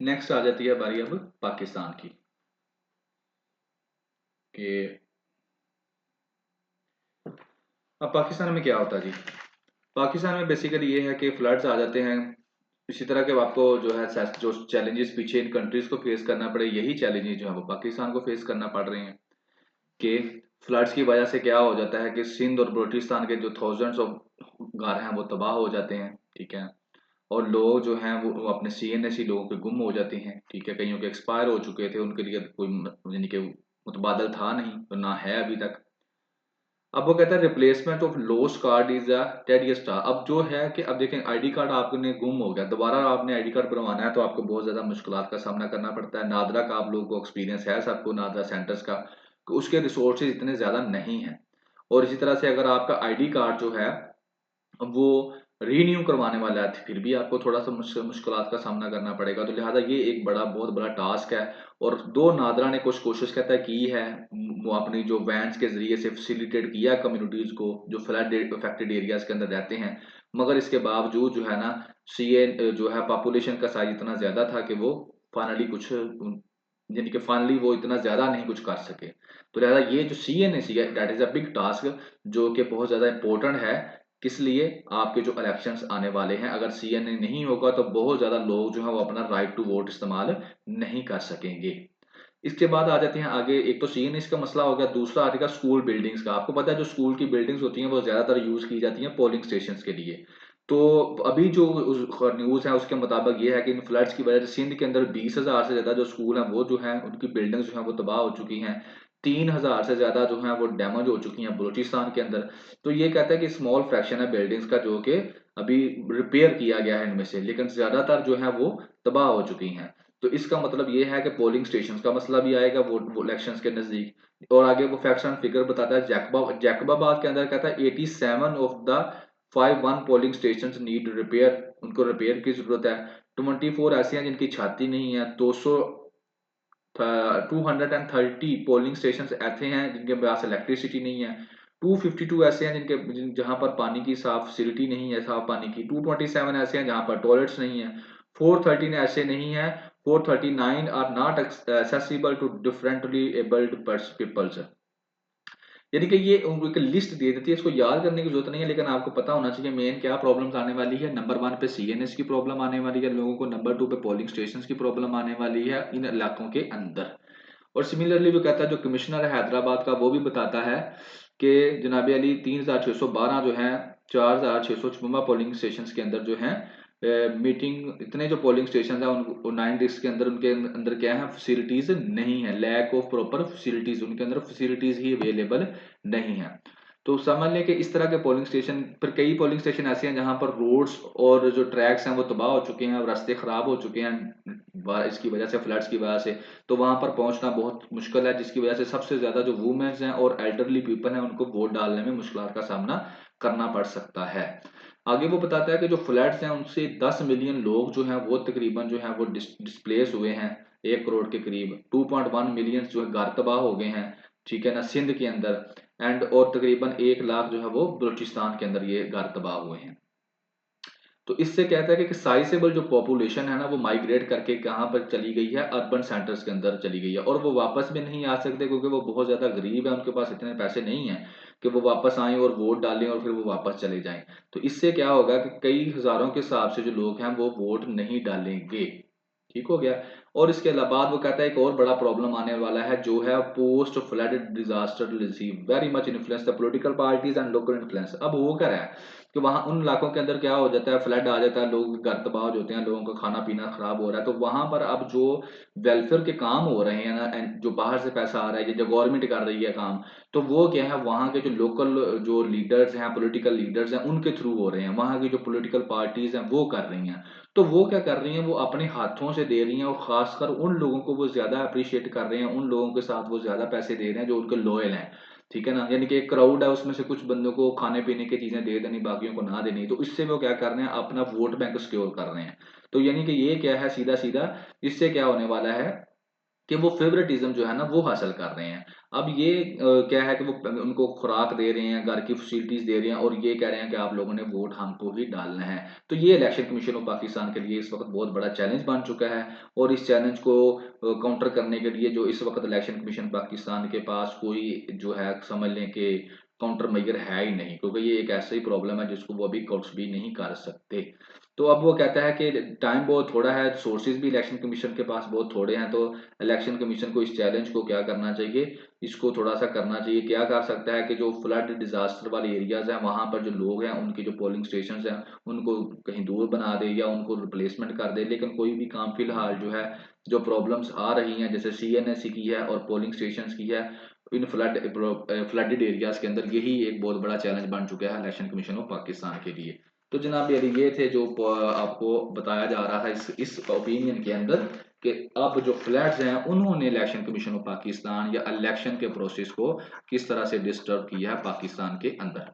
Next आ जाती है बारी अब पाकिस्तान की कि अब पाकिस्तान में क्या होता है जी। पाकिस्तान में बेसिकली ये है कि फ्लड्स आ जाते हैं। इसी तरह के आपको जो है जो चैलेंजेस पीछे इन कंट्रीज को फेस करना पड़े, यही चैलेंजेस जो है वो पाकिस्तान को फेस करना पड़ रहे हैं कि फ्लड्स की वजह से क्या हो जाता है कि सिंध और बलूचिस्तान के जो थाउजेंड्स ऑफ घर हैं वो तबाह हो जाते हैं, ठीक है। और लोग जो हैं वो अपने सीएनएसी लोगों के गुम हो जाते हैं, ठीक है। कईयों के एक्सपायर हो चुके थे, उनके लिए कोई यानी कि मुतबादल था नहीं और ना है अभी तक। अब वो कहता है replacement of lost card is a tedious task. अब जो है कि अब देखें आईडी कार्ड आपने गुम हो गया, दोबारा आपने आईडी कार्ड बनवाना है तो आपको बहुत ज्यादा मुश्किलात का सामना करना पड़ता है। नादरा का आप लोगों को एक्सपीरियंस है, सबको नादरा सेंटर्स का, कि उसके रिसोर्सेज इतने ज्यादा नहीं है। और इसी तरह से अगर आपका आईडी कार्ड जो है वो रीन्यू करवाने वाला है, फिर भी आपको थोड़ा सा मुश्किलात का सामना करना पड़ेगा। तो लिहाजा ये एक बहुत बड़ा टास्क है। और दो नादरा ने कुछ कोशिश कहता है की है, वो अपनी जो वैन्स के जरिए से फैसिलिटेट किया कम्युनिटीज को जो फ्लड अफेक्टेड एरियाज के अंदर रहते हैं। मगर इसके बावजूद जो है ना, सीए जो है पॉपुलेशन का साइज इतना ज्यादा था कि वो फाइनली कुछ यानी कि फाइनली वो इतना ज्यादा नहीं कुछ कर सके। तो लिहाजा ये जो सीएनएसी है that is a big task, जो कि बहुत ज्यादा इंपॉर्टेंट है। किस लिए? आपके जो इलेक्शंस आने वाले हैं, अगर सीएनए नहीं होगा तो बहुत ज्यादा लोग जो है वो अपना राइट टू वोट इस्तेमाल नहीं कर सकेंगे। इसके बाद आ जाते हैं आगे, एक तो सीएनए का मसला हो गया, दूसरा आ जाएगा स्कूल बिल्डिंग्स का। आपको पता है जो स्कूल की बिल्डिंग्स होती हैं वो ज्यादातर यूज की जाती हैं पोलिंग स्टेशन के लिए। तो अभी जो न्यूज है उसके मुताबिक ये है कि इन फ्लड्स की वजह से सिंध के अंदर 20,000 से ज्यादा जो स्कूल हैं वो जो है उनकी बिल्डिंग्स जो है वो तबाह हो चुकी हैं। 3,000 से ज्यादा जो है वो डैमेज हो चुकी हैं बलूचिस्तान के अंदर। तो ये कहता है कि स्मॉल फ्रैक्शन है बिल्डिंग्स का जो कि अभी रिपेयर किया गया है इनमें से, लेकिन ज्यादातर जो है वो तबाह हो चुकी हैं। तो इसका मतलब ये है कि पोलिंग स्टेशन का मसला भी आएगा वो इलेक्शन के नजदीक। और आगे वो फैक्ट्स एंड फिगर बताता है, जैकबाबाद के अंदर कहता है 87 of the 51 polling station need repair, उनको रिपेयर की जरूरत है। 24 ऐसे हैं जिनकी छाती नहीं है। 230 पोलिंग स्टेशन ऐसे हैं जिनके पास इलेक्ट्रिसिटी नहीं है। 252 ऐसे हैं जहां पर पानी की साफ फैसिलिटी नहीं है, साफ पानी की। 227 ऐसे हैं जहां पर टॉयलेट्स नहीं है। 413 ऐसे नहीं है। 439 are not accessible to differently abled peoples. यानी कि ये उनको एक लिस्ट दे देती है, इसको याद करने की जरूरत नहीं है, लेकिन आपको पता होना चाहिए मेन क्या प्रॉब्लम्स आने वाली है। नंबर 1 पे सीएनएस की प्रॉब्लम आने वाली है लोगों को, नंबर 2 पे पोलिंग स्टेशंस की प्रॉब्लम आने वाली है इन इलाकों के अंदर। और सिमिलरली वो कहता है, जो कमिश्नर है हैदराबाद का वो भी बताता है कि जनाब अली 3,612 जो है 4,656 पोलिंग स्टेशन के अंदर जो है मीटिंग, इतने जो पोलिंग स्टेशन है उन 9 डिस्ट्रिक्ट के अंदर उनके अंदर क्या है, फैसिलिटीज नहीं है। लैक ऑफ प्रॉपर फैसिलिटीज, उनके अंदर फैसिलिटीज ही अवेलेबल नहीं है। तो समझ लें कि इस तरह के पोलिंग स्टेशन पर, कई पोलिंग स्टेशन ऐसे हैं जहां पर रोड्स और जो ट्रैक्स हैं वो तबाह हो चुके हैं, रास्ते खराब हो चुके हैं इसकी वजह से, फ्लड्स की वजह से। तो वहां पर पहुंचना बहुत मुश्किल है, जिसकी वजह से सबसे ज्यादा जो वुमेन्स हैं और एल्डरली पीपल हैं उनको वोट डालने में मुश्किल का सामना करना पड़ सकता है। आगे वो बताता है कि जो फ्लड्स हैं उनसे 10 मिलियन लोग जो हैं वो तकरीबन जो है वो डिस्प्लेस हुए हैं, 1 करोड़ के करीब। 2.1 मिलियन जो है घर तबाह हो गए हैं, ठीक है ना, सिंध के अंदर। एंड और तकरीबन 1 लाख जो है वो बलूचिस्तान के अंदर ये घर तबाह हुए हैं। तो इससे कहता है कि साइजेबल जो पॉपुलेशन है ना वो माइग्रेट करके कहाँ पर चली गई है, अर्बन सेंटर्स के अंदर चली गई है। और वो वापस भी नहीं आ सकते क्योंकि वो बहुत ज्यादा गरीब है, उनके पास इतने पैसे नहीं है कि वो वापस आए और वोट डालें और फिर वो वापस चले जाएं। तो इससे क्या होगा कि कई हजारों के हिसाब से जो लोग हैं वो वोट नहीं डालेंगे। ठीक हो गया। और इसके अलावा वो कहता है एक और बड़ा प्रॉब्लम आने वाला है जो है post flood disaster relief very much influence the political parties and local influence. अब वो क्या है कि वहां उन इलाकों के अंदर क्या हो जाता है, फ्लड आ जाता है, लोग घर तबाह हो जाते हैं, लोगों का खाना पीना खराब हो रहा है। तो वहां पर अब जो वेलफेयर के काम हो रहे हैं ना, जो बाहर से पैसा आ रहा है, जो गवर्नमेंट कर रही है काम, तो वो क्या है वहां के जो लोकल जो लीडर्स हैं, पॉलिटिकल लीडर्स हैं, उनके थ्रू हो रहे हैं। वहां की जो पॉलिटिकल पार्टीज हैं वो कर रही हैं। तो वो क्या कर रही हैं, वो अपने हाथों से दे रही हैं और खासकर उन लोगों को वो ज्यादा अप्रिशिएट कर रहे हैं, उन लोगों के साथ वो ज्यादा पैसे दे रहे हैं जो उनके लॉयल हैं। ठीक है ना, यानी कि एक क्राउड है उसमें से कुछ बंदों को खाने पीने की चीजें दे देनी, बाकियों को ना देनी। तो इससे वो क्या कर रहे हैं, अपना वोट बैंक सिक्योर कर रहे हैं। तो यानी कि ये क्या है, सीधा सीधा इससे क्या होने वाला है कि वो फेवरेटिज्म जो है ना वो हासिल कर रहे हैं। अब ये क्या है कि वो उनको खुराक दे रहे हैं, घर की फैसिलिटीज़ दे रहे हैं और ये कह रहे हैं कि आप लोगों ने वोट हमको ही डालना है। तो ये इलेक्शन कमीशन ऑफ पाकिस्तान के लिए इस वक़्त बहुत बड़ा चैलेंज बन चुका है और इस चैलेंज को काउंटर करने के लिए जो इस वक़्त इलेक्शन कमीशन पाकिस्तान के पास कोई जो है समझ लें कि काउंटर मेजर है ही नहीं, क्योंकि ये एक ऐसी प्रॉब्लम है जिसको वो अभी काउंटर भी नहीं कर सकते। तो अब वो कहता है कि टाइम बहुत थोड़ा है, सोर्सेज़ भी इलेक्शन कमीशन के पास बहुत थोड़े हैं, तो इलेक्शन कमीशन को इस चैलेंज को क्या करना चाहिए, इसको थोड़ा-सा करना चाहिए। क्या कर सकता है कि जो फ्लड डिज़ास्टर वाले एरियाज़ हैं, वहाँ पर जो लोग हैं, उनके जो पोलिंग स्टेशंस हैं, उनको कहीं दूर बना दे या उनको रिप्लेसमेंट कर दे। लेकिन कोई भी काम फिलहाल जो है, जो प्रॉब्लम्स आ रही हैं, जैसे सीएनएससी की है और पोलिंग स्टेशंस की है, इन फ्लडेड एरियाज़ के अंदर यही एक बहुत बड़ा चैलेंज बन चुका है इलेक्शन कमीशन ऑफ पाकिस्तान के लिए। तो जनाब ये थे जो आपको बताया जा रहा है इस ओपिनियन के अंदर कि अब जो फ्लैट्स हैं उन्होंने इलेक्शन कमीशन ऑफ पाकिस्तान या इलेक्शन के प्रोसेस को किस तरह से डिस्टर्ब किया है पाकिस्तान के अंदर।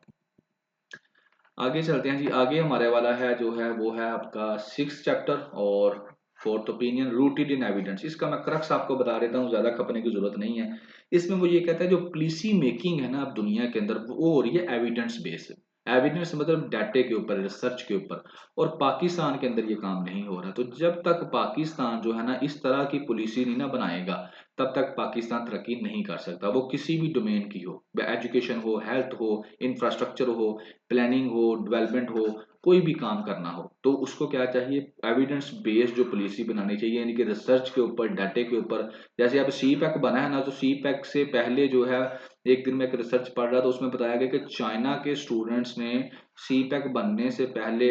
आगे चलते हैं जी। आगे हमारे वाला है जो है वो है आपका 6th चैप्टर और 4th opinion rooted in evidence. इसका मैं क्रक्स आपको बता देता हूँ, ज्यादा खपने की जरूरत नहीं है। इसमें वो ये कहता है जो पॉलिसी मेकिंग है ना अब दुनिया के अंदर वो हो रही है एविडेंस बेस्ड। एविडेंस मतलब डाटे के ऊपर, रिसर्च के ऊपर। और पाकिस्तान के अंदर ये काम नहीं हो रहा। तो जब तक पाकिस्तान जो है ना इस तरह की पॉलिसी नहीं ना बनाएगा, तब तक पाकिस्तान तरक्की नहीं कर सकता, वो किसी भी डोमेन की हो, एजुकेशन हो, हेल्थ हो, इंफ्रास्ट्रक्चर हो, प्लानिंग हो, डेवलपमेंट हो, कोई भी काम करना हो। तो उसको क्या चाहिए, एविडेंस बेस्ड जो पॉलिसी बनानी चाहिए, यानी कि रिसर्च के ऊपर, डाटे के ऊपर। जैसे अब सी पैक बना है ना, तो सी पैक से पहले जो है एक दिन में एक रिसर्च पढ़ रहा था, उसमें बताया गया कि चाइना के स्टूडेंट्स ने सी पैक बनने से पहले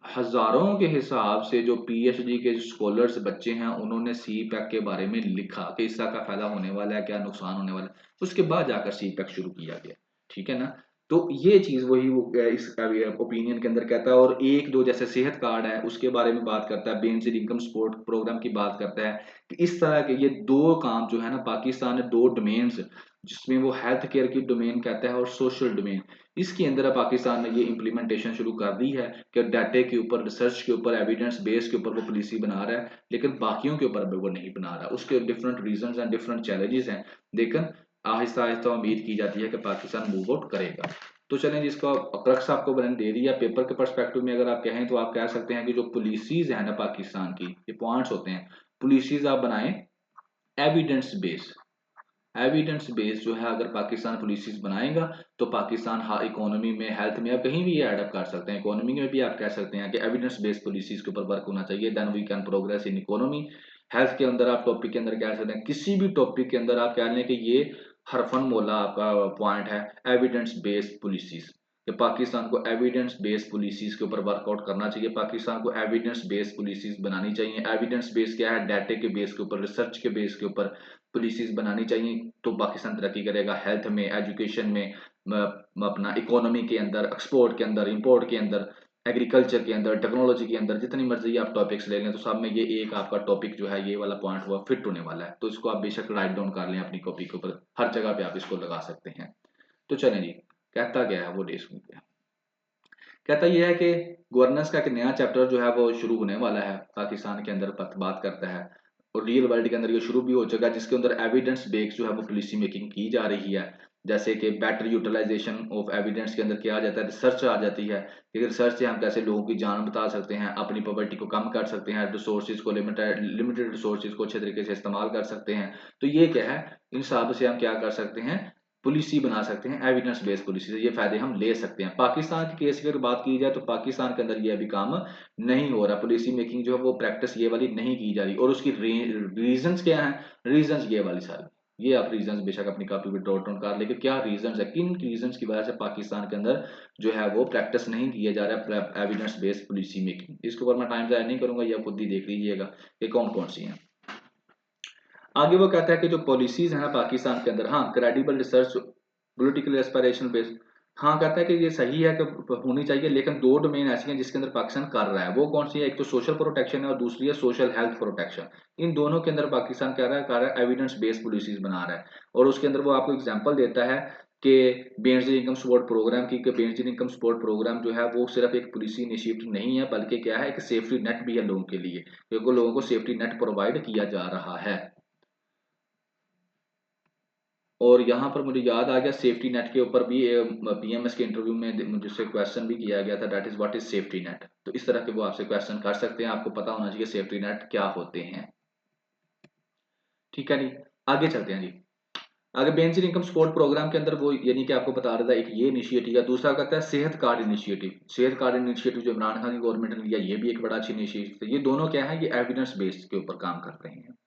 हजारों के हिसाब से जो पीएचडी के स्कॉलर्स बच्चे हैं उन्होंने सी पैक के बारे में लिखा कि इसका क्या फायदा होने वाला है, क्या नुकसान होने वाला है। उसके बाद जाकर सी पैक शुरू किया गया। ठीक है ना। तो ये चीज वही वो इस ओपिनियन के अंदर कहता है। और एक जो जैसे सेहत कार्ड है उसके बारे में बात करता है, बेनजीर इनकम सपोर्ट प्रोग्राम की बात करता है कि इस तरह के ये दो काम जो है ना पाकिस्तान ने दो डोमेन्स, जिसमें वो हेल्थ केयर की डोमेन कहता है और सोशल डोमेन, इसके अंदर पाकिस्तान ने ये इम्प्लीमेंटेशन शुरू कर दी है कि डाटे के ऊपर, रिसर्च के ऊपर, एविडेंस बेस के ऊपर वो पॉलिसी बना रहा है। लेकिन बाकियों के ऊपर अभी वो नहीं बना रहा, उसके डिफरेंट रीजन हैं, डिफरेंट चैलेंजेस हैं। लेकिन आहिस्ता आहिस्ता उम्मीद की जाती है कि पाकिस्तान मूव आउट करेगा। तो चलें जिसका क्रक्स आपको मैंने दे दिया। पेपर के पर्सपेक्टिव में अगर आप कहें तो आप कह सकते हैं कि जो पॉलिसीज है ना पाकिस्तान की, ये पॉइंट्स होते हैं, पॉलिसीज आप बनाएं एविडेंस बेस। एविडेंस बेस जो है अगर पाकिस्तान पॉलिसीज बनाएगा तो पाकिस्तान इकोनॉमी में, हेल्थ में, आप कहीं भी ये एडअप कर सकते हैं। इकोनॉमी में भी आप कह सकते हैं कि एविडेंस बेस्ड पॉलिसीज के ऊपर वर्क होना चाहिए, then we can progress in economy. Health के अंदर आप टॉपिक के अंदर कह सकते हैं, किसी भी टॉपिक के अंदर आप कह लें कि ये हरफन मोला आपका पॉइंट है, एविडेंस बेस्ड पॉलिसीज। कि पाकिस्तान को एविडेंस बेस्ड पॉलिसीज के ऊपर वर्कआउट करना चाहिए, पाकिस्तान को एविडेंस बेस्ड पॉलिसीज बनानी चाहिए। एविडेंस बेस क्या है, डाटे के बेस के ऊपर, रिसर्च के बेस के ऊपर पॉलिसीज बनानी चाहिए, तो पाकिस्तान तरक्की करेगा हेल्थ में, एजुकेशन में, अपना इकोनॉमी के अंदर, एक्सपोर्ट के अंदर, इंपोर्ट के अंदर, एग्रीकल्चर के अंदर, टेक्नोलॉजी के अंदर, जितनी मर्जी आप टॉपिक्स ले लें तो सब में ये एक आपका टॉपिक जो है, ये वाला पॉइंट हुआ फिट होने वाला है। तो इसको आप बेशक राइट डाउन कर लें अपनी कॉपी के ऊपर, हर जगह पे आप इसको लगा सकते हैं। तो चलें जी, कहता गया है वो देश में, कहता यह है कि गवर्नेंस का एक नया चैप्टर जो है वो शुरू होने वाला है पाकिस्तान के अंदर, बात करता है। और रियल वर्ल्ड के अंदर ये शुरू भी हो चुका है, जिसके अंदर एविडेंस बेस्ड जो है वो पॉलिसी मेकिंग की जा रही है। जैसे कि बेटर यूटिलाइजेशन ऑफ एविडेंस के अंदर किया जाता है, रिसर्च आ जाती है कि रिसर्च से हम कैसे लोगों की जान बता सकते हैं, अपनी पॉवर्टी को कम कर सकते हैं, रिसोर्सेज को लिमिटेड रिसोर्सेज को अच्छे तरीके से इस्तेमाल कर सकते हैं। तो ये क्या है, इन हिसाब से हम क्या कर सकते हैं, पॉलिसी बना सकते हैं, एविडेंस बेस्ड पॉलिसी से ये फायदे हम ले सकते हैं। पाकिस्तान के केस की अगर बात की जाए तो पाकिस्तान के अंदर ये अभी काम नहीं हो रहा, पॉलिसी मेकिंग जो है वो प्रैक्टिस ये वाली नहीं की जा रही। और उसकी रीजंस क्या है, रीजंस ये वाली सारी, ये आप रीजंस बेशक अपनी कॉपी पे डॉट डाउन कर लेकिन क्या रीजंस है, किन रीजंस की वजह से पाकिस्तान के अंदर जो है वो प्रैक्टिस नहीं किया जा रहा है एविडेंस बेस्ड पॉलिसी मेकिंग। इसके ऊपर मैं टाइम जाया नहीं करूंगा, ये आप खुद ही देख लीजिएगा कि कौन कौन सी हैं। आगे वो कहता है कि जो पॉलिसीज है ना पाकिस्तान के अंदर, हाँ credible research, political aspiration based, हाँ कहता है कि ये सही है कि होनी चाहिए, लेकिन दो डोमेन ऐसी हैं जिसके अंदर पाकिस्तान कर रहा है। वो कौन सी है, एक तो सोशल प्रोटेक्शन है और दूसरी है सोशल हेल्थ प्रोटेक्शन। इन दोनों के अंदर पाकिस्तान कर रहा है एविडेंस बेस्ड पॉलिसीज बना रहा है। और उसके अंदर वो आपको एग्जाम्पल देता है कि बेनजीर इनकम सपोर्ट प्रोग्राम की, बेनजीर इनकम सपोर्ट प्रोग्राम जो है वो सिर्फ एक पॉलिसी इनिशिएटिव नहीं है, बल्कि क्या है, एक सेफ्टी नेट भी है लोगों के लिए, क्योंकि लोगों को सेफ्टी नेट प्रोवाइड किया जा रहा है। और यहाँ पर मुझे याद आ गया सेफ्टी नेट के ऊपर भी पीएमएस के इंटरव्यू में मुझसे क्वेश्चन भी किया गया था, that is what is safety net. तो इस तरह के वो आपसे क्वेश्चन कर सकते हैं, आपको पता होना चाहिए सेफ्टी नेट क्या होते हैं। ठीक है जी, आगे चलते हैं जी। आगे बेसिक इनकम सपोर्ट प्रोग्राम के अंदर वो यानी कि आपको बता रहा था, एक ये इनिशिएटिव है, दूसरा कहता है सेहत कार्ड इनिशिएटिव। सेहत कार्ड इनिशिएटिव जो इमरान खान की गवर्नमेंट ने लिया, ये भी एक बड़ा अच्छी इनिशिएटिव है। ये दोनों क्या है, ये एविडेंस बेस्ड के ऊपर काम कर रहे हैं।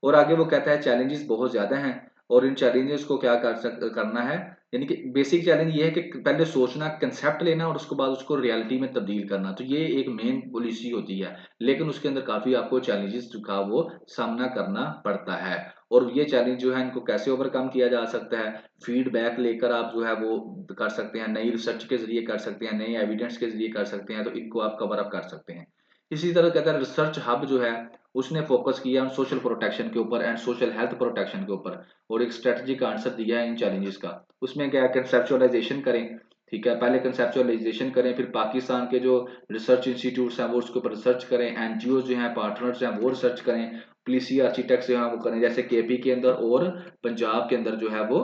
और आगे वो कहता है चैलेंजेस बहुत ज़्यादा हैं और इन चैलेंजेस को क्या करना है, यानी कि बेसिक चैलेंज ये है कि पहले सोचना, कंसेप्ट लेना और उसके बाद उसको रियलिटी में तब्दील करना। तो ये एक मेन पॉलिसी होती है, लेकिन उसके अंदर काफ़ी आपको चैलेंजेस का वो सामना करना पड़ता है। और ये चैलेंज जो है इनको कैसे ओवरकम किया जा सकता है, फीडबैक लेकर आप जो है वो कर सकते हैं, नई रिसर्च के ज़रिए कर सकते हैं, नए एविडेंस के ज़रिए कर सकते हैं, तो इनको आप कवर अप कर सकते हैं। इसी तरह कहता है रिसर्च हब जो है उसने फोकस किया सोशल प्रोटेक्शन के ऊपर एंड सोशल हेल्थ प्रोटेक्शन के ऊपर, और एक स्ट्रेटजिक आंसर दिया है इन चैलेंजेस का। उसमें क्या कंसेप्चुअलाइजेशन करें, ठीक है, पहले कंसेप्चुअलाइजेशन करें, फिर पाकिस्तान के जो रिसर्च इंस्टीट्यूट्स हैं वो उसके ऊपर रिसर्च करें, एनजीओ जो हैं पार्टनर्स हैं वो रिसर्च करें, पॉलिसी आर्किटेक्ट जो हैं वो करें, जैसे केपी के अंदर और पंजाब के अंदर जो है वो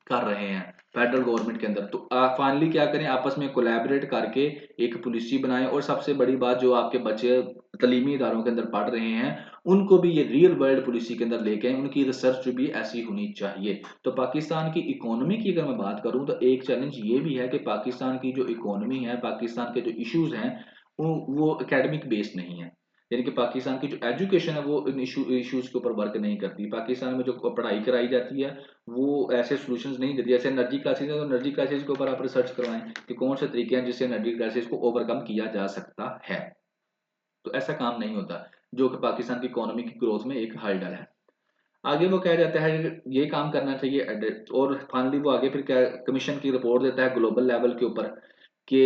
कर रहे हैं फेडरल गवर्नमेंट के अंदर। तो फाइनली क्या करें, आपस में कोलैबोरेट करके एक पॉलिसी बनाएं, और सबसे बड़ी बात जो आपके बच्चे तलीमी इदारों के अंदर पढ़ रहे हैं उनको भी ये रियल वर्ल्ड पॉलिसी के अंदर लेके आए, उनकी रिसर्च भी ऐसी होनी चाहिए। तो पाकिस्तान की इकोनॉमी की अगर मैं बात करूं तो एक चैलेंज ये भी है कि पाकिस्तान की जो इकोनॉमी है, पाकिस्तान के जो इश्यूज हैं वो एकेडमिक बेस्ड नहीं है। यानी कि पाकिस्तान की जो एजुकेशन है वो इन इश्यूज के ऊपर वर्क नहीं करती। पाकिस्तान में जो पढ़ाई कराई जाती है वो ऐसे सॉल्यूशंस नहीं देती। जैसे एनर्जी क्राइसिस है तो एनर्जी क्राइसिस के ऊपर आप रिसर्च करवाएं कि कौन से तरीके हैं जिससे एनर्जी क्राइसिस को ओवरकम किया जा सकता है। तो ऐसा काम नहीं होता, जो कि पाकिस्तान की इकोनॉमी की ग्रोथ में एक हर्डल है। आगे वो कहा जाता है कि ये काम करना चाहिए और फाइनली वो आगे फिर क्या कमीशन की रिपोर्ट देता है ग्लोबल लेवल के ऊपर कि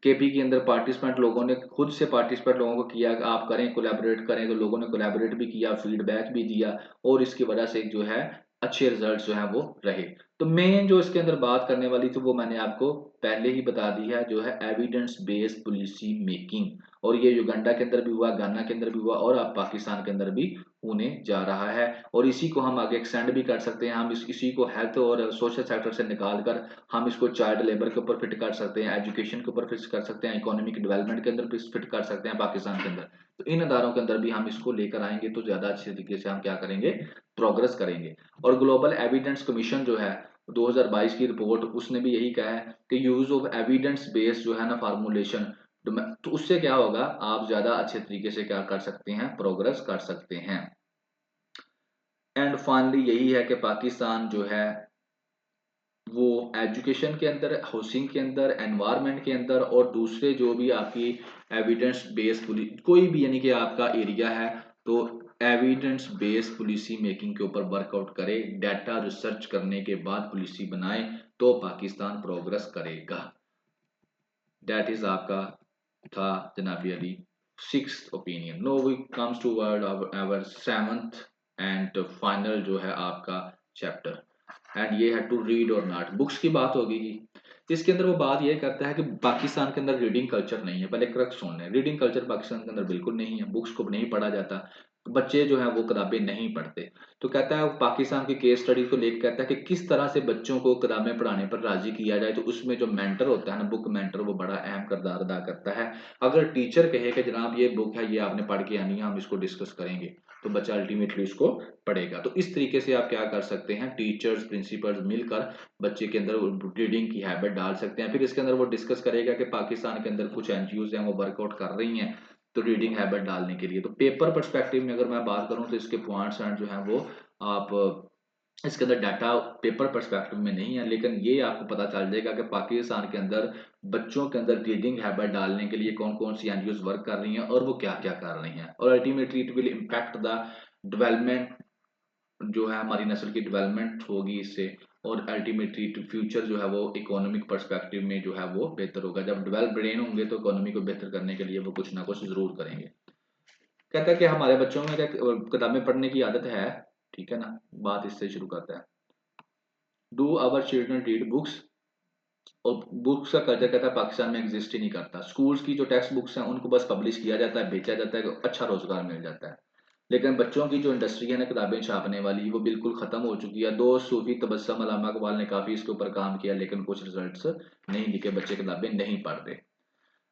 केपी के अंदर पार्टिसिपेंट लोगों ने खुद से पार्टिसिपेंट लोगों को किया कि आप करें कोलैबोरेट करें, तो लोगों ने कोलैबोरेट भी किया, फीडबैक भी दिया, और इसकी वजह से जो है अच्छे रिजल्ट जो है वो रहे। तो मेन जो इसके अंदर बात करने वाली थी वो मैंने आपको पहले ही बता दी है, जो है एविडेंस बेस्ड पॉलिसी मेकिंग। और ये युगांडा के अंदर भी हुआ, गाना के अंदर भी हुआ, और अब पाकिस्तान के अंदर भी होने जा रहा है। और इसी को हम आगे एक्सटेंड भी कर सकते हैं, हम इसी को हेल्थ और सोशल सेक्टर से निकाल कर हम इसको चाइल्ड लेबर के ऊपर फिट कर सकते हैं, एजुकेशन के ऊपर फिट कर सकते हैं, इकोनॉमिक डेवलपमेंट के अंदर फिट कर सकते हैं पाकिस्तान के अंदर। तो इन अदारों के अंदर भी हम इसको लेकर आएंगे तो ज्यादा अच्छे तरीके से हम क्या करेंगे, प्रोग्रेस करेंगे। और ग्लोबल एविडेंस कमीशन जो है 2022 की रिपोर्ट, उसने भी यही कहा है कि यूज ऑफ एविडेंस बेस्ड जो है ना फार्मूलेशन, तो उससे क्या होगा, आप ज्यादा अच्छे तरीके से क्या कर सकते हैं, प्रोग्रेस कर सकते हैं। एंड फाइनली यही है कि पाकिस्तान जो है वो एजुकेशन के अंदर, हाउसिंग के अंदर, एनवायरनमेंट के अंदर, और दूसरे जो भी आपकी एविडेंस बेस्ड कोई भी यानी कि आपका एरिया है, तो एविडेंस बेस्ड पॉलिसी मेकिंग के ऊपर वर्कआउट करे, डाटा रिसर्च करने के बाद पॉलिसी बनाए, तो पाकिस्तान प्रोग्रेस करेगा। दैट इज आपका था जनाबी Ali sixth opinion. Now we comes to word our seventh and final जो है आपका चैप्टर, एंड ये है टू रीड और नॉट। बुक्स की बात होगी जी, इसके अंदर वो बात ये करता है कि पाकिस्तान के अंदर रीडिंग कल्चर नहीं है। पहले करेक्ट सुन लें, रीडिंग कल्चर पाकिस्तान के अंदर बिल्कुल नहीं है, बुक्स को नहीं पढ़ा जाता, बच्चे जो है वो किताबें नहीं पढ़ते। तो कहता है पाकिस्तान की केस स्टडी को लेकर कहता है कि किस तरह से बच्चों को किताबें पढ़ाने पर राजी किया जाए, तो उसमें जो मेंटर होता है ना, बुक मेंटर, वो बड़ा अहम किरदार अदा करता है। अगर टीचर कहे कि जनाब ये बुक है, ये आपने पढ़ के आनी है, हम इसको डिस्कस करेंगे, तो बच्चा अल्टीमेटली उसको पढ़ेगा। तो इस तरीके से आप क्या कर सकते हैं, टीचर्स प्रिंसिपल्स मिलकर बच्चे के अंदर रीडिंग की हैबिट डाल सकते हैं। फिर इसके अंदर वो डिस्कस करेगा कि पाकिस्तान के अंदर कुछ एनजीओज हैं वो वर्कआउट कर रही हैं तो रीडिंग हैबिट डालने के लिए। तो पेपर पर्सपेक्टिव में अगर मैं बात करूं तो इसके पॉइंट्स एंड जो है वो आप इसके अंदर डाटा पेपर पर्सपेक्टिव में नहीं है, लेकिन ये आपको पता चल जाएगा कि पाकिस्तान के अंदर बच्चों के अंदर रीडिंग हैबिट डालने के लिए कौन कौन सी एनजीओज वर्क कर रही हैं और वो क्या क्या कर रही हैं, और ultimately it will impact the development, जो है हमारी नस्ल की डेवलपमेंट होगी इससे, और अल्टीमेटली फ्यूचर जो है वो इकोनॉमिक पर्सपेक्टिव में जो है वो बेहतर होगा। जब डेवलप ब्रेन होंगे तो इकोनॉमी को बेहतर करने के लिए वो कुछ ना कुछ जरूर करेंगे। कहता है कि हमारे बच्चों में क्या किताबें पढ़ने की आदत है, ठीक है ना, बात इससे शुरू करता है। Do our children read books, और बुक्स का कल्चर कहता है पाकिस्तान में एग्जिस्ट ही नहीं करता। स्कूल्स की जो टेक्स्ट बुक्स हैं उनको बस पब्लिश किया जाता है, बेचा जाता है, अच्छा रोजगार मिल जाता है, लेकिन बच्चों की जो इंडस्ट्री है ना किताबें छापने वाली, वो बिल्कुल ख़त्म हो चुकी है। दो सूफ़ी तबस्सुम अल्लामा इकबाल ने काफ़ी इसके ऊपर काम किया, लेकिन कुछ रिजल्ट्स नहीं दिखे, बच्चे किताबें नहीं पढ़ रहे।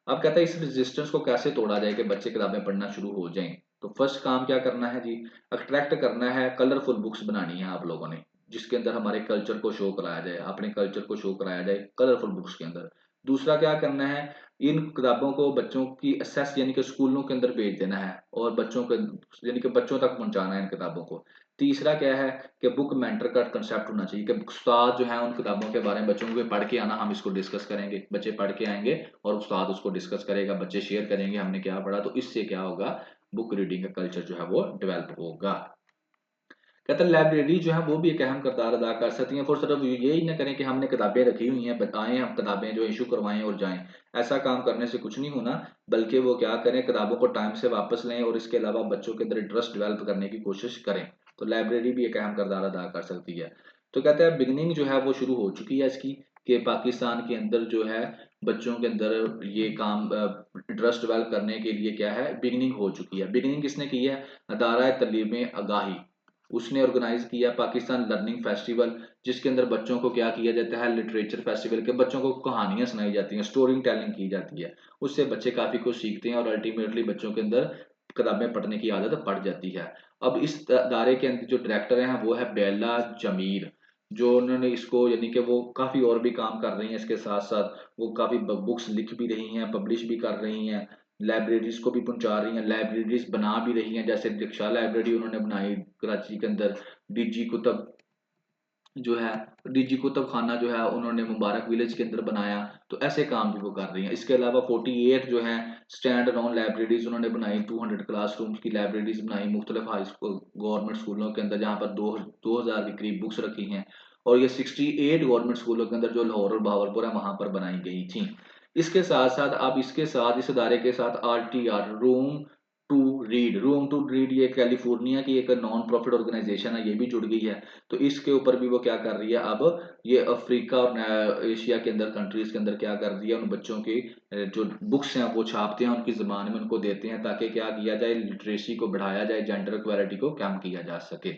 अब कहता है इस रेजिस्टेंस को कैसे तोड़ा जाए कि बच्चे किताबें पढ़ना शुरू हो जाएँ। तो फर्स्ट काम क्या करना है जी, अट्रैक्ट करना है, कलरफुल बुक्स बनानी है आप लोगों ने, जिसके अंदर हमारे कल्चर को शो कराया जाए, अपने कल्चर को शो कराया जाए कलरफुल बुक्स के अंदर। दूसरा क्या करना है, इन किताबों को बच्चों की एक्सेस यानी कि स्कूलों के अंदर भेज देना है और बच्चों को यानी कि बच्चों तक पहुँचाना है इन किताबों को। तीसरा क्या है कि बुक मेंटर का कांसेप्ट होना चाहिए कि उस्ताद जो है उन किताबों के बारे में बच्चों को पढ़ के आना, हम इसको डिस्कस करेंगे। बच्चे पढ़ के आएँगे और उस्ताद उसको डिस्कस करेगा, बच्चे शेयर करेंगे हमने क्या पढ़ा, तो इससे क्या होगा, बुक रीडिंग का कल्चर जो है वो डेवलप होगा। कहते हैं लाइब्रेरी जो है वो भी एक अहम किरदार अदा कर सकती है, फॉर सिर्फ यही ना करें कि हमने किताबें रखी हुई हैं, बताएं हम किताबें जो इशू करवाएं और जाएं। ऐसा काम करने से कुछ नहीं होना, बल्कि वो क्या करें, किताबों को टाइम से वापस लें और इसके अलावा बच्चों के अंदर इंटरेस्ट डेवलप करने की कोशिश करें। तो लाइब्रेरी भी एक अहम किरदार अदा कर सकती है। तो कहते हैं बिगनिंग जो है वो शुरू हो चुकी है इसकी, कि पाकिस्तान के अंदर जो है बच्चों के अंदर ये काम इंटरेस्ट डेवलप करने के लिए क्या है, बिगनिंग हो चुकी है। बिगनिंग किसने की है, अदारा तलीम आगाही, उसने ऑर्गेनाइज किया पाकिस्तान लर्निंग फेस्टिवल, जिसके अंदर बच्चों को क्या किया जाता है, लिटरेचर फेस्टिवल के बच्चों को कहानियां सुनाई जाती हैं, स्टोरी टेलिंग की जाती है। उससे बच्चे काफी कुछ सीखते हैं और अल्टीमेटली बच्चों के अंदर किताबें पढ़ने की आदत पड़ जाती है। अब इस दायरे के अंदर जो डायरेक्टर हैं वो है बेला जमीर, जो उन्होंने इसको यानी कि वो काफी और भी काम कर रही हैं इसके साथ साथ, वो काफी बुक्स लिख भी रही हैं, पब्लिश भी कर रही हैं, लाइब्रेरीज को भी पहुंचा रही हैं, लाइब्रेरीज बना भी रही हैं, जैसे दिक्षा लाइब्रेरी उन्होंने बनाई कराची के अंदर, डीजी कुतुब जो है, डीजी कुतुब खाना जो है उन्होंने मुबारक विलेज के अंदर बनाया। तो ऐसे काम भी वो कर रही हैं। इसके अलावा 48 जो है स्टैंड अलोन लाइब्रेरीज उन्होंने बनाई, 200 क्लासरूम्स की लाइब्रेरीज बनाई मुख्तलिफ हाई स्कूल गवर्नमेंट स्कूलों के अंदर, जहाँ पर 2000 के करीब बुक्स रखी हैं। और ये 68 गवर्नमेंट स्कूलों के अंदर जो लाहौर और बहावलपुर है वहां पर बनाई गई थी। इसके साथ साथ अब इसके साथ इस अदारे के साथ RTR रूम टू रीड, ये कैलिफोर्निया की एक नॉन प्रॉफिट ऑर्गेनाइजेशन है, ये भी जुड़ गई है। तो इसके ऊपर भी वो क्या कर रही है, अब ये अफ्रीका और एशिया के अंदर कंट्रीज के अंदर क्या कर रही है, उन बच्चों की जो बुक्स हैं वो छापते हैं, उनकी ज़बान में उनको देते हैं, ताकि क्या किया जाए, लिटरेसी को बढ़ाया जाए, जेंडर इक्वालिटी को कम किया जा सके।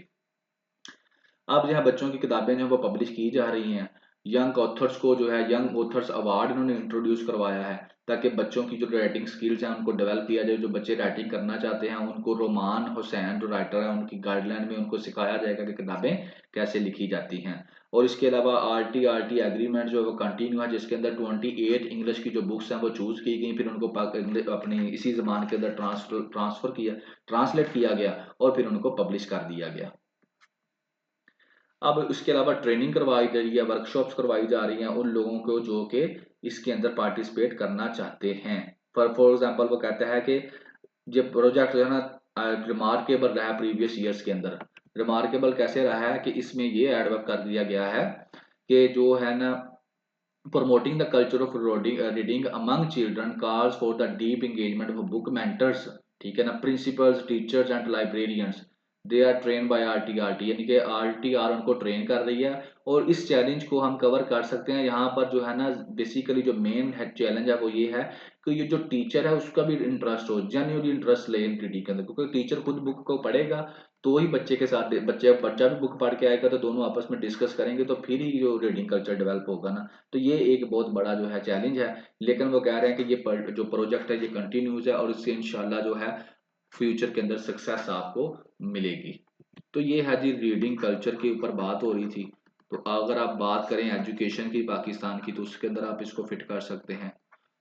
अब जो है बच्चों की किताबें जो वो पब्लिश की जा रही हैं, यंग ऑथर्स को जो है यंग ऑथर्स अवार्ड इन्होंने इंट्रोड्यूस करवाया है, ताकि बच्चों की जो राइटिंग स्किल्स हैं उनको डेवलप किया जाए। जो बच्चे राइटिंग करना चाहते हैं उनको रोमान हुसैन जो राइटर हैं उनकी गाइडलाइन में उनको सिखाया जाएगा कि किताबें कैसे लिखी जाती हैं। और इसके अलावा RT एग्रीमेंट जो है वो कंटिन्यू है, जिसके अंदर 28 इंग्लिश की जो बुक्स हैं वो चूज की गई, फिर उनको अपनी इसी जबान के अंदर ट्रांसलेट किया गया और फिर उनको पब्लिश कर दिया गया। अब इसके अलावा ट्रेनिंग करवाई जा रही है, वर्कशॉप्स करवाई जा रही हैं उन लोगों को जो कि इसके अंदर पार्टिसिपेट करना चाहते हैं। फॉर एग्जांपल वो कहता है कि जो प्रोजेक्ट जो है ना रिमार्केबल रहा है प्रीवियस ईयर्स के अंदर। रिमार्केबल कैसे रहा है कि इसमें ये एडवर्क कर दिया गया है कि जो है ना, promoting the culture of reading among children calls for the deep engagement of book mentors, ठीक है ना, principals, teachers and librarians, they are trained by RTRT, यानी कि RTR उनको ट्रेन कर रही है। और इस चैलेंज को हम कवर कर सकते हैं यहाँ पर जो है ना, बेसिकली जो मेन है चैलेंज है वो ये है कि ये जो टीचर है उसका भी इंटरेस्ट हो, जेन्युइनली इंटरेस्ट ले इन रीडिंग के अंदर, क्योंकि टीचर खुद बुक को पढ़ेगा तो ही बच्चे के साथ बच्चा भी बुक पढ़ के आएगा, तो दोनों आपस में डिस्कस करेंगे तो फिर ही जो रीडिंग कल्चर डेवलप होगा ना। तो ये एक बहुत बड़ा जो है चैलेंज है, लेकिन वो कह रहे हैं कि ये जो प्रोजेक्ट है ये कंटिन्यूज है और इससे इंशाल्लाह जो है फ्यूचर के अंदर सक्सेस आपको मिलेगी। तो ये है जी रीडिंग कल्चर के ऊपर बात हो रही थी। तो अगर आप बात करें एजुकेशन की पाकिस्तान की, तो उसके अंदर आप इसको फिट कर सकते हैं।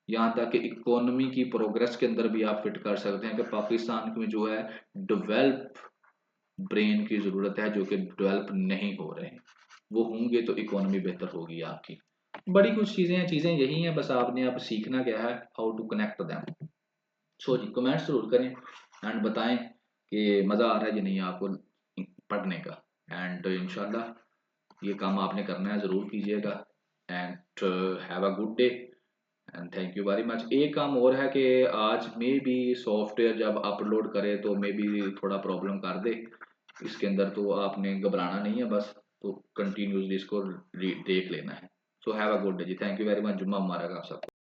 यहाँ तक कि इकोनॉमी की प्रोग्रेस के अंदर भी आप फिट कर सकते हैं कि पाकिस्तान में जो है डेवलप ब्रेन की ज़रूरत है, जो कि डेवलप नहीं हो रहे हैं। वो होंगे तो इकोनॉमी बेहतर होगी आपकी। बड़ी कुछ चीज़ें हैं, चीज़ें यही हैं, बस आपने अब सीखना क्या है, how to connect them. So जी कमेंट्स ज़रूर करें एंड बताएं कि मज़ा आ रहा है या नहीं आपको पढ़ने का। एंड इंशाल्लाह ये काम आपने करना है, ज़रूर कीजिएगा। And have a good day and thank you very much. एक काम और है कि आज मे बी सॉफ्टवेयर जब अपलोड करे तो मे बी थोड़ा प्रॉब्लम कर दे इसके अंदर, तो आपने घबराना नहीं है बस, तो कंटिन्यूसली इसको देख लेना है। So have a good day जी, थैंक यू वेरी मच, जुम्मा मुबारक आप सबको।